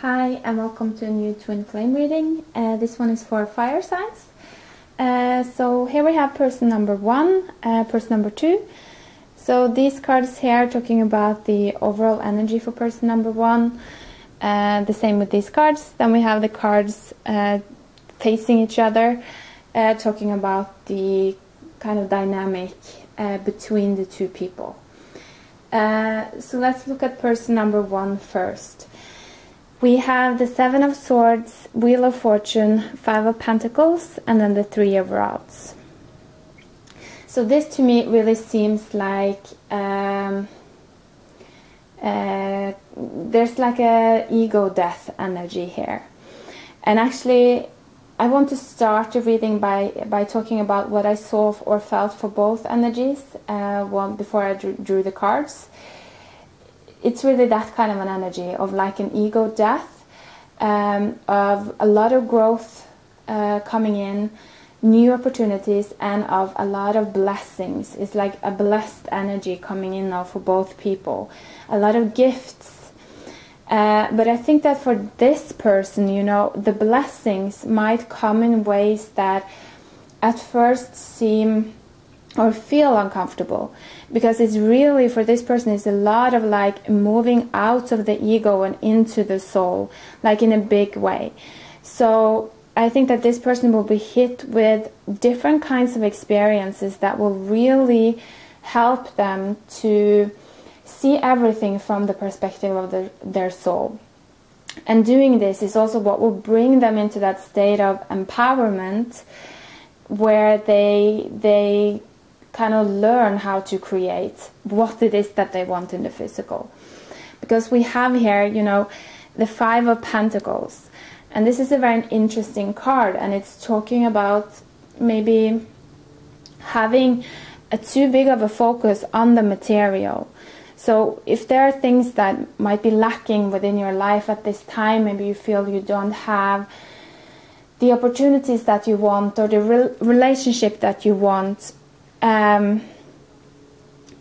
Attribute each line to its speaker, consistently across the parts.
Speaker 1: Hi and welcome to a new twin flame reading. This one is for fire signs. So here we have person number 1, person number 2. So these cards here are talking about the overall energy for person number 1. The same with these cards. Then we have the cards facing each other, talking about the kind of dynamic between the two people. So let's look at person number 1 first. We have the 7 of Swords, Wheel of Fortune, 5 of Pentacles, and then the 3 of Rods. So this to me really seems like there's like a ego death energy here. And actually I want to start the reading by talking about what I saw or felt for both energies before I drew the cards. It's really that kind of an energy of like an ego death, of a lot of growth coming in, new opportunities, and of a lot of blessings. It's like a blessed energy coming in now for both people. A lot of gifts. But I think that for this person, you know, the blessings might come in ways that at first seem or feel uncomfortable, because it's really, for this person, it's a lot of like moving out of the ego and into the soul, like in a big way. So I think that this person will be hit with different kinds of experiences that will really help them to see everything from the perspective of their soul. And doing this is also what will bring them into that state of empowerment, where they kind of learn how to create what it is that they want in the physical. Because we have here, you know, the 5 of Pentacles. And this is a very interesting card, and it's talking about maybe having too big of a focus on the material. So if there are things that might be lacking within your life at this time, maybe you feel you don't have the opportunities that you want, or the relationship that you want, you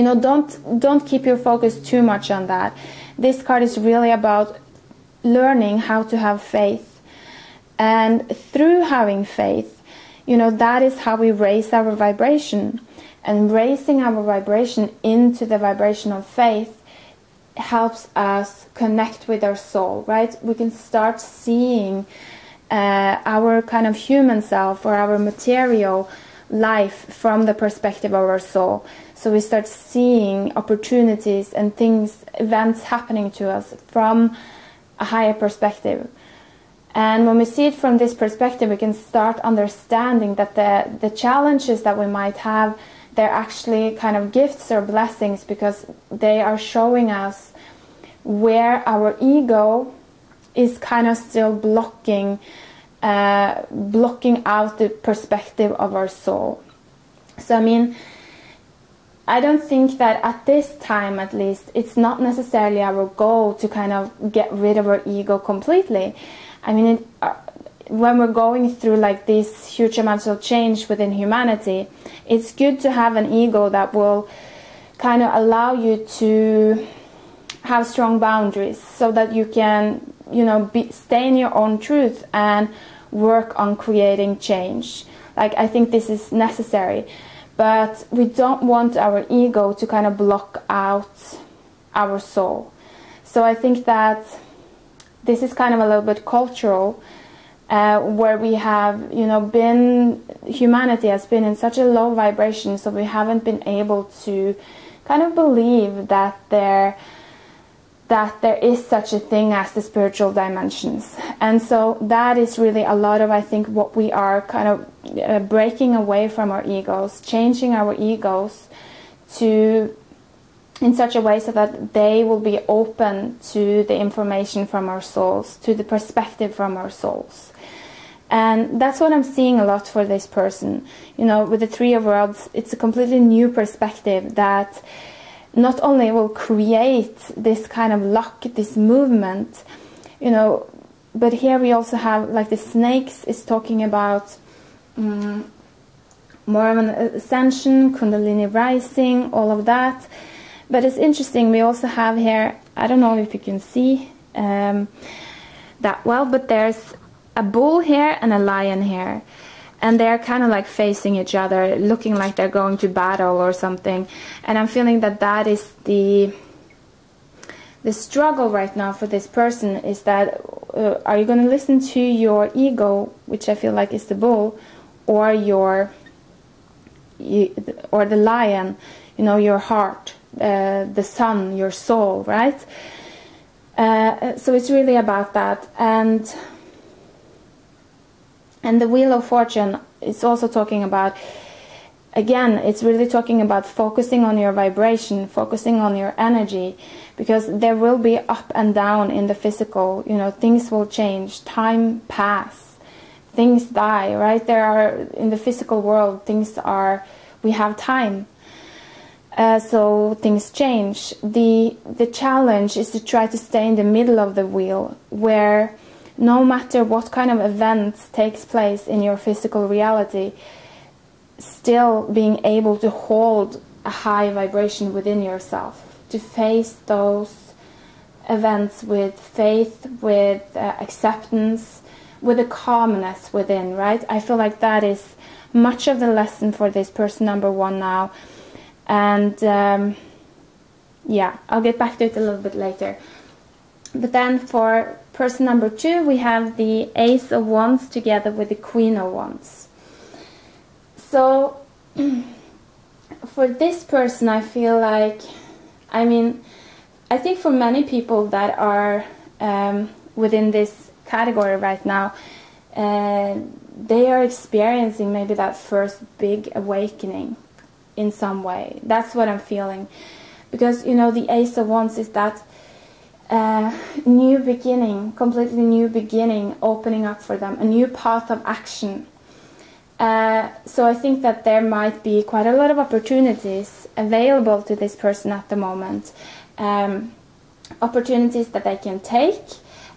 Speaker 1: know, don't keep your focus too much on that. This card is really about learning how to have faith, and through having faith, you know, that is how we raise our vibration. And raising our vibration into the vibration of faith helps us connect with our soul, right? We can start seeing our kind of human self, or our material life, from the perspective of our soul. So we start seeing opportunities and things, events happening to us from a higher perspective. And when we see it from this perspective, we can start understanding that the challenges that we might have, they're actually kind of gifts or blessings, because they are showing us where our ego is kind of still blocking out the perspective of our soul. So I mean, I don't think that at this time, at least, it's not necessarily our goal to kind of get rid of our ego completely. I mean, when we're going through like these huge amounts of change within humanity, it's good to have an ego that will kind of allow you to have strong boundaries, so that you can, you know, stay in your own truth and work on creating change. Like, I think this is necessary, but we don't want our ego to kind of block out our soul. So I think that this is kind of a little bit cultural, where we have, you know, humanity has been in such a low vibration, so we haven't been able to kind of believe that there is such a thing as the spiritual dimensions. And so that is really a lot of, I think, what we are kind of breaking away from our egos, changing our egos in such a way so that they will be open to the information from our souls, to the perspective from our souls. And that's what I'm seeing a lot for this person. You know, with the 3 of Rods, it's a completely new perspective that not only will create this kind of luck, this movement, you know, but here we also have, like, the snakes is talking about more of an ascension, Kundalini rising, all of that. But it's interesting, we also have here, I don't know if you can see, that well, but there's a bull here and a lion here, and they're kind of like facing each other, looking like they're going to battle or something. And I'm feeling that that is the struggle right now for this person, is that are you going to listen to your ego, which I feel like is the bull, or or the lion, you know, your heart, the sun, your soul, right? So it's really about that. And the Wheel of Fortune is also talking about, again, it's really talking about focusing on your vibration, focusing on your energy, because there will be up and down in the physical, you know, things will change, time pass, things die, right? There are, in the physical world, we have time. So things change. The challenge is to try to stay in the middle of the wheel, where no matter what kind of events takes place in your physical reality, still being able to hold a high vibration within yourself, to face those events with faith, with acceptance, with a calmness within, right? I feel like that is much of the lesson for this person number 1 now. And yeah, I'll get back to it a little bit later. But then for person number 2, we have the Ace of Wands together with the Queen of Wands. So for this person, I feel like, I mean, I think for many people that are within this category right now, they are experiencing maybe that first big awakening in some way. That's what I'm feeling. Because, you know, the Ace of Wands is that new beginning, completely new beginning, opening up for them, a new path of action. So I think that there might be quite a lot of opportunities available to this person at the moment. Opportunities that they can take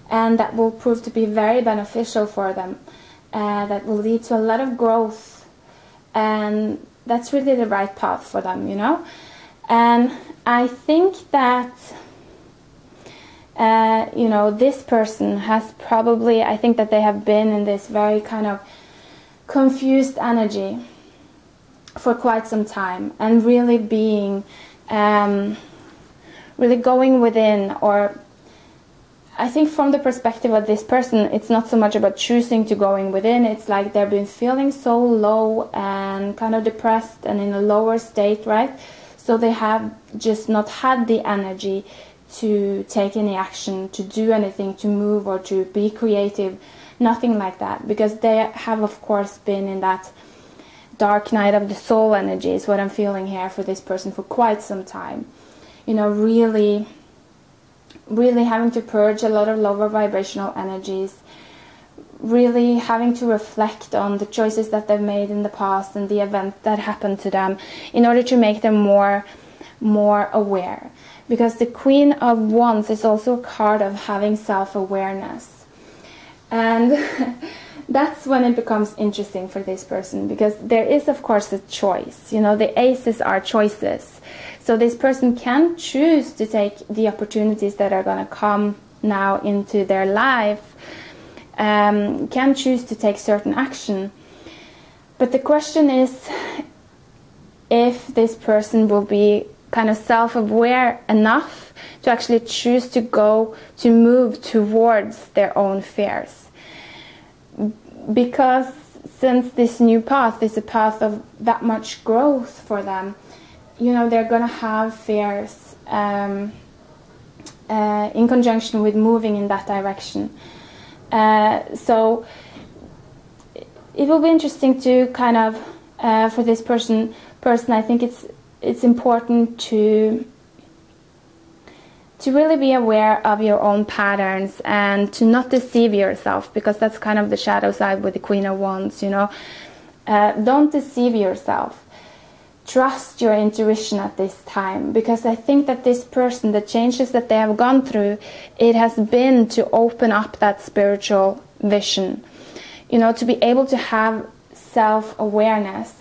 Speaker 1: and that will prove to be very beneficial for them. That will lead to a lot of growth, and that's really the right path for them, you know. And I think that you know, this person has probably, I think that they have been in this very kind of confused energy for quite some time, and really being really going within, or I think from the perspective of this person, it's not so much about choosing to going within. It's like they've been feeling so low and kind of depressed and in a lower state, right? So they have just not had the energy to take any action, to do anything, to move or to be creative, nothing like that, because they have of course been in that dark night of the soul energy, is what I'm feeling here for this person, for quite some time. You know, really having to purge a lot of lower vibrational energies, really having to reflect on the choices that they've made in the past and the event that happened to them, in order to make them more aware. Because the Queen of Wands is also a card of having self-awareness. And that's when it becomes interesting for this person, because there is of course a choice. You know, the aces are choices. So this person can choose to take the opportunities that are going to come now into their life, can choose to take certain action. But the question is if this person will be kind of self-aware enough to actually choose to move towards their own fears. Because since this new path is a path of that much growth for them, you know, they're going to have fears in conjunction with moving in that direction. So it will be interesting to kind of, for this person, I think it's important to really be aware of your own patterns and to not deceive yourself, because that's kind of the shadow side with the Queen of Wands, you know. Don't deceive yourself. Trust your intuition at this time, because I think that this person, the changes that they have gone through, it has been to open up that spiritual vision, you know, to be able to have self-awareness.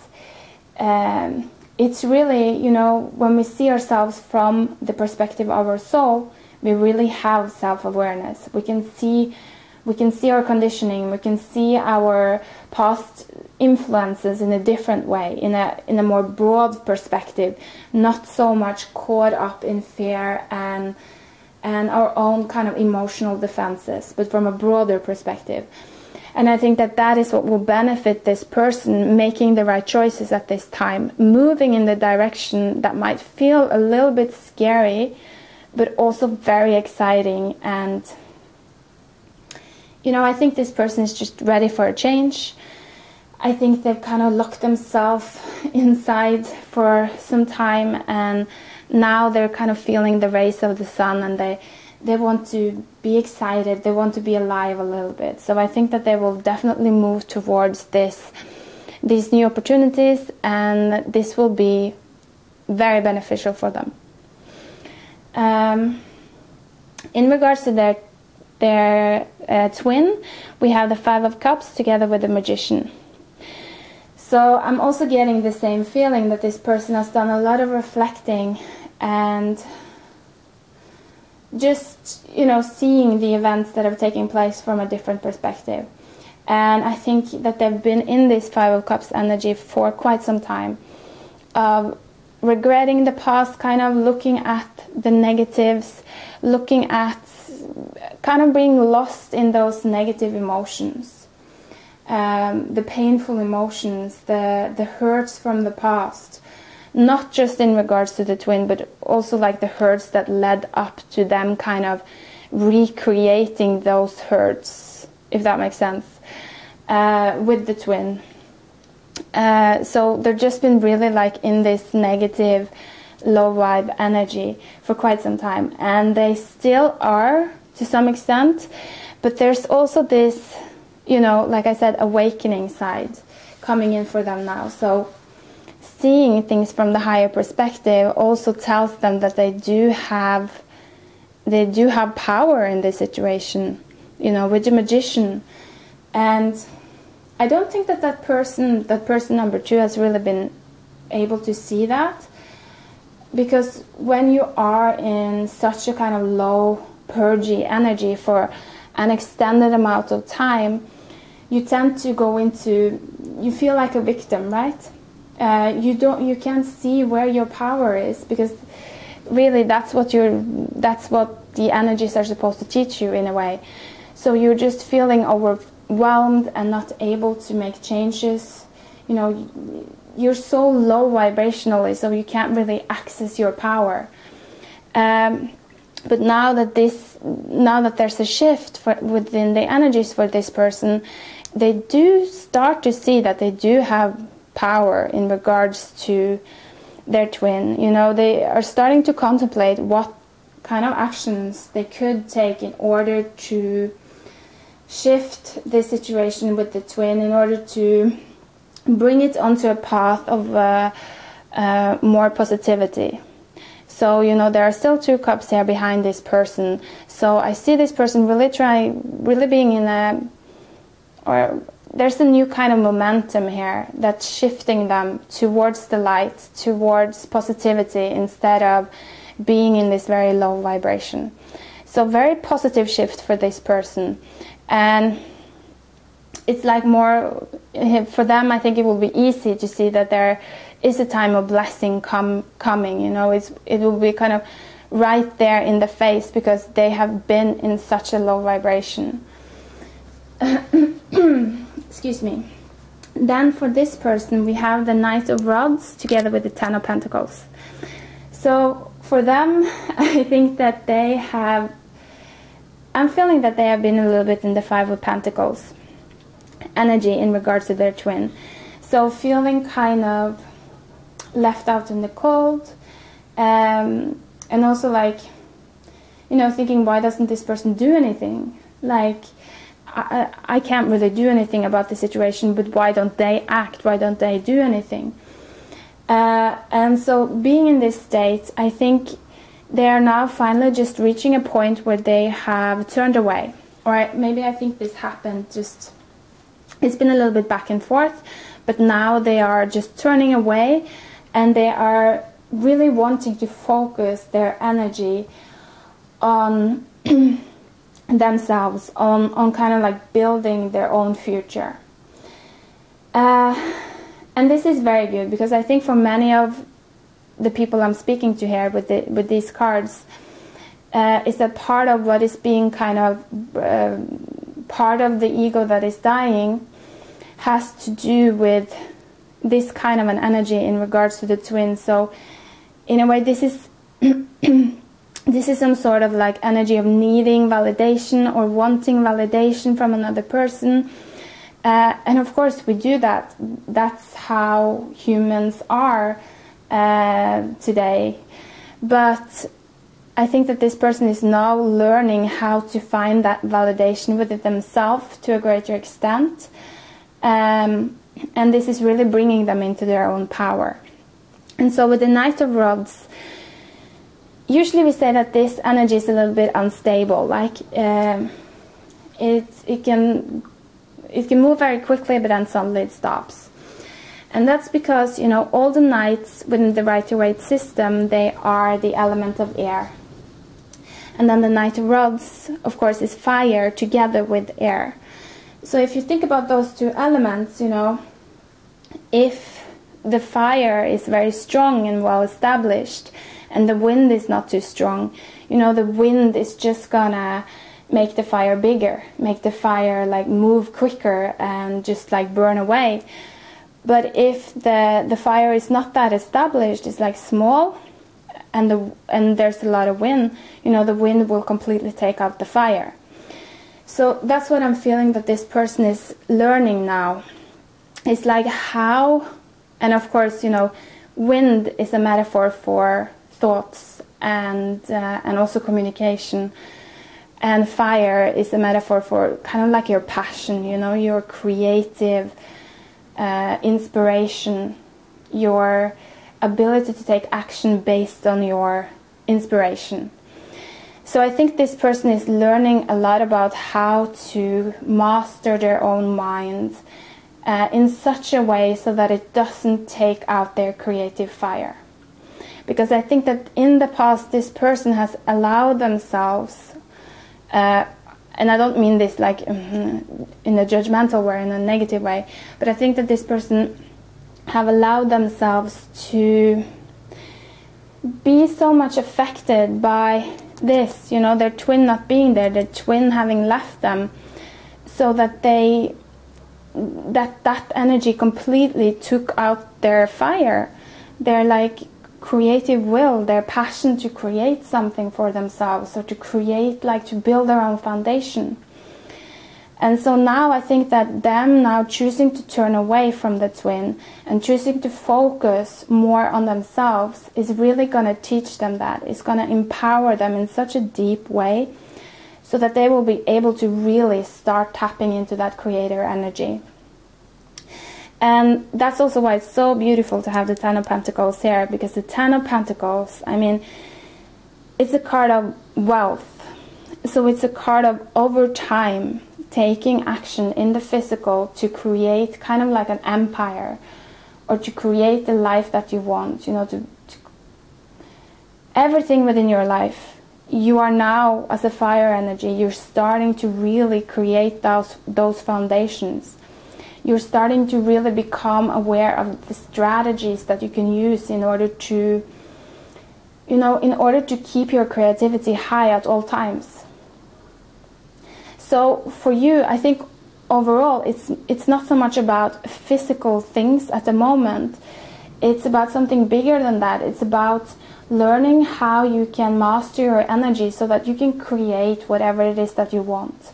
Speaker 1: It's really, you know, when we see ourselves from the perspective of our soul, we really have self-awareness. We can see We can see our conditioning, we can see our past influences in a different way, in a more broad perspective, not so much caught up in fear and our own kind of emotional defenses, but from a broader perspective. And I think that that is what will benefit this person making the right choices at this time, moving in the direction that might feel a little bit scary, but also very exciting. And you know, I think this person is just ready for a change. I think they've kind of locked themselves inside for some time, and now they're kind of feeling the rays of the sun, and they want to be excited, they want to be alive a little bit. So I think that they will definitely move towards these new opportunities, and this will be very beneficial for them. In regards to their twin, we have the Five of Cups together with the Magician. So I'm also getting the same feeling that this person has done a lot of reflecting and just, you know, seeing the events that have taken place from a different perspective. And I think that they've been in this Five of Cups energy for quite some time, of regretting the past, kind of looking at the negatives, looking at kind of being lost in those negative emotions, the painful emotions, the hurts from the past, not just in regards to the twin, but also like the hurts that led up to them kind of recreating those hurts, if that makes sense, with the twin. So they've just been really like in this negative, low vibe energy for quite some time, and they still are to some extent, but there's also this, you know, like I said, awakening side coming in for them now. So seeing things from the higher perspective also tells them that they do have power in this situation, you know, with the Magician. And I don't think that person number two has really been able to see that, because when you are in such a kind of low purgy energy for an extended amount of time, you tend to go into, you feel like a victim, right? You can't see where your power is, because really that's what the energies are supposed to teach you in a way. So you're just feeling overwhelmed and not able to make changes. You know, you're so low vibrationally, so you can't really access your power. But now that there's a shift within the energies for this person, they do start to see that they do have power in regards to their twin. You know, they are starting to contemplate what kind of actions they could take in order to shift the situation with the twin, in order to bring it onto a path of more positivity. So, you know, there are still two cups here behind this person. So I see this person really being in there's a new kind of momentum here that's shifting them towards the light, towards positivity, instead of being in this very low vibration. So very positive shift for this person. And it's like more, for them, I think it will be easy to see that there is a time of blessing coming. You know, it will be kind of right there in the face, because they have been in such a low vibration. Excuse me. Then for this person, we have the Knight of Rods together with the Ten of Pentacles. So for them, I think that I'm feeling that they have been a little bit in the Five of Pentacles energy in regards to their twin. So feeling kind of left out in the cold, and also like, you know, thinking, why doesn't this person do anything? Like, I can't really do anything about the situation, but why don't they act? Why don't they do anything? And so being in this state, I think they are now finally just reaching a point where they have turned away. Or maybe I think this happened just, it's been a little bit back and forth, but now they are just turning away, and they are really wanting to focus their energy on themselves on kind of like building their own future. And this is very good, because I think for many of the people I'm speaking to here with these cards, is that part of what is being kind of part of the ego that is dying has to do with this kind of an energy in regards to the twins. So in a way, this is this is some sort of like energy of needing validation or wanting validation from another person. And of course we do that. That's how humans are today. But I think that this person is now learning how to find that validation within themselves to a greater extent. And this is really bringing them into their own power. And so with the Knight of Rods, usually we say that this energy is a little bit unstable. Like it can move very quickly, but then suddenly it stops. And that's because, you know, all the knights within the Rider-Waite system, they are the element of air. And then the Knight of Rods, of course, is fire together with air. So if you think about those two elements, you know, if the fire is very strong and well established, and the wind is not too strong, you know, the wind is just gonna make the fire bigger, make the fire like move quicker and just like burn away. But if the fire is not that established, it's like small, and there's a lot of wind, you know, the wind will completely take out the fire. So that's what I'm feeling that this person is learning now. It's like how, and of course, you know, wind is a metaphor for thoughts and also communication. And fire is a metaphor for kind of like your passion, you know, your creative inspiration, your ability to take action based on your inspiration. So I think this person is learning a lot about how to master their own mind in such a way so that it doesn't take out their creative fire. Because I think that in the past this person has allowed themselves, and I don't mean this like in a judgmental way, in a negative way, but I think that this person have allowed themselves to be so much affected by this, you know, their twin not being there, their twin having left them, so that that energy completely took out their fire, their like creative will, their passion to create something for themselves, or to create, like to build their own foundation. And so now I think that them now choosing to turn away from the twin and choosing to focus more on themselves is really going to teach them that. It's going to empower them in such a deep way so that they will be able to really start tapping into that creator energy. And that's also why it's so beautiful to have the Ten of Pentacles here, because the Ten of Pentacles, I mean, it's a card of wealth. So it's a card of, over time, taking action in the physical to create kind of like an empire, or to create the life that you want, you know, to everything within your life. You are now, as a fire energy, you're starting to really create those foundations. You're starting to really become aware of the strategies that you can use in order to, you know, in order to keep your creativity high at all times. So for you, I think overall it's not so much about physical things at the moment. It's about something bigger than that. It's about learning how you can master your energy so that you can create whatever it is that you want.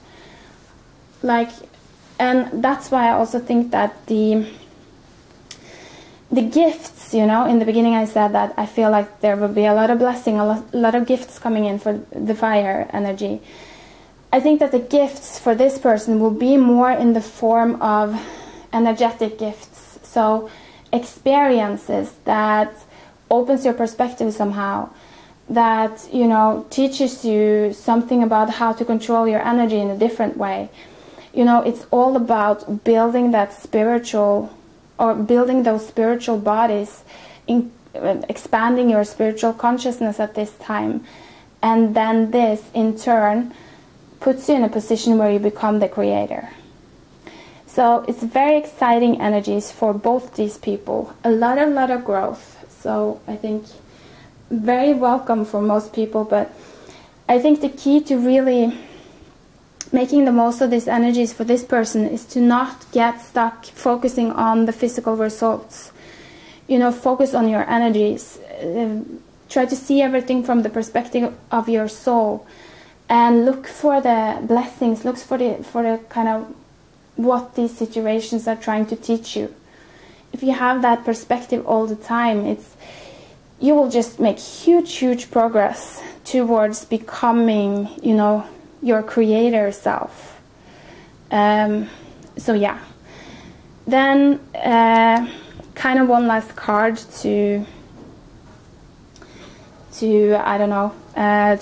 Speaker 1: And that's why I also think that the gifts, you know, in the beginning I said that I feel like there will be a lot of blessing, a lot of gifts coming in for the fire energy. I think that the gifts for this person will be more in the form of energetic gifts. So experiences that opens your perspective somehow, that, you know, teaches you something about how to control your energy in a different way. You know, it's all about building that spiritual, or building those spiritual bodies, expanding your spiritual consciousness at this time. And then this, in turn, puts you in a position where you become the creator. So it's very exciting energies for both these people. A lot of growth. So I think very welcome for most people, but I think the key to really making the most of these energies for this person is to not get stuck focusing on the physical results. You know, focus on your energies. Try to see everything from the perspective of your soul, and look for the blessings. Look for the kind of what these situations are trying to teach you. If you have that perspective all the time, you will just make huge progress towards becoming, you know, your creator self. So yeah. Then kind of one last card to I don't know,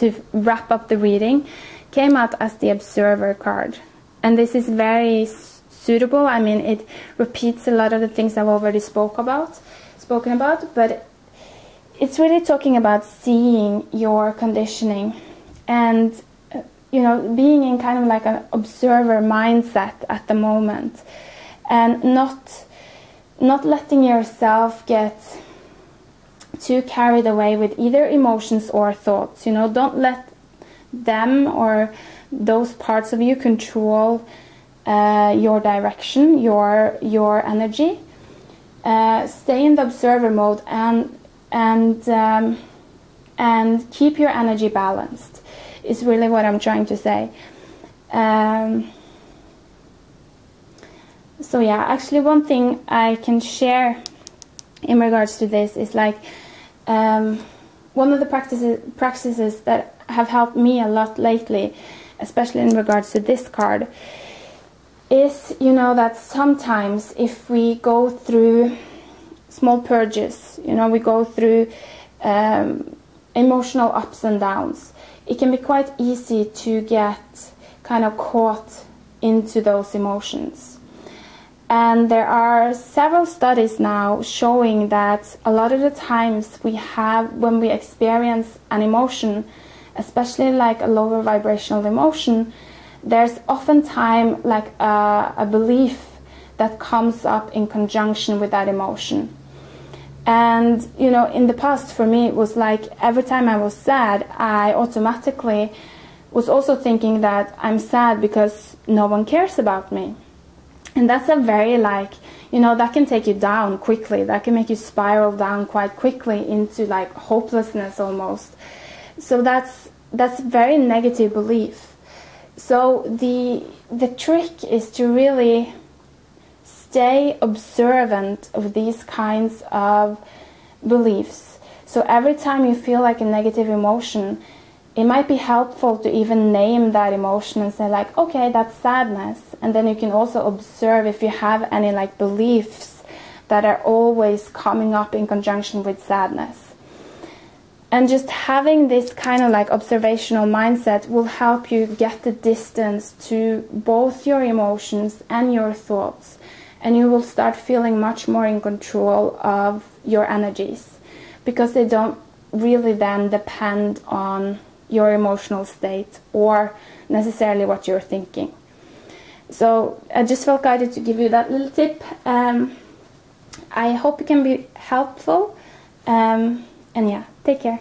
Speaker 1: to wrap up the reading, came out as the Observer card. And this is very suitable. I mean, it repeats a lot of the things I've already spoken about, but it's really talking about seeing your conditioning and, you know, being in kind of like an observer mindset at the moment, and not letting yourself get too carried away with either emotions or thoughts. You know, don't let them or those parts of you control your direction, your energy. Stay in the observer mode and keep your energy balanced is really what I'm trying to say. So yeah, actually one thing I can share in regards to this is like one of the practices that have helped me a lot lately, especially in regards to this card, is, you know, that sometimes if we go through small purges, you know, we go through emotional ups and downs, it can be quite easy to get kind of caught into those emotions. And there are several studies now showing that a lot of the times when we experience an emotion, especially like a lower vibrational emotion, there's oftentimes like a belief that comes up in conjunction with that emotion. And, you know, in the past for me, it was like every time I was sad, I automatically was also thinking that I'm sad because no one cares about me. And that's a very, like, you know, that can take you down quickly. That can make you spiral down quite quickly into like hopelessness almost. So that's very negative belief. So the trick is to really stay observant of these kinds of beliefs. So every time you feel like a negative emotion, it might be helpful to even name that emotion and say like, okay, that's sadness. And then you can also observe if you have any like beliefs that are always coming up in conjunction with sadness. And just having this kind of like observational mindset will help you get the distance to both your emotions and your thoughts. And you will start feeling much more in control of your energies, because they don't really then depend on your emotional state or necessarily what you're thinking. So I just felt guided to give you that little tip. I hope it can be helpful. And yeah, take care.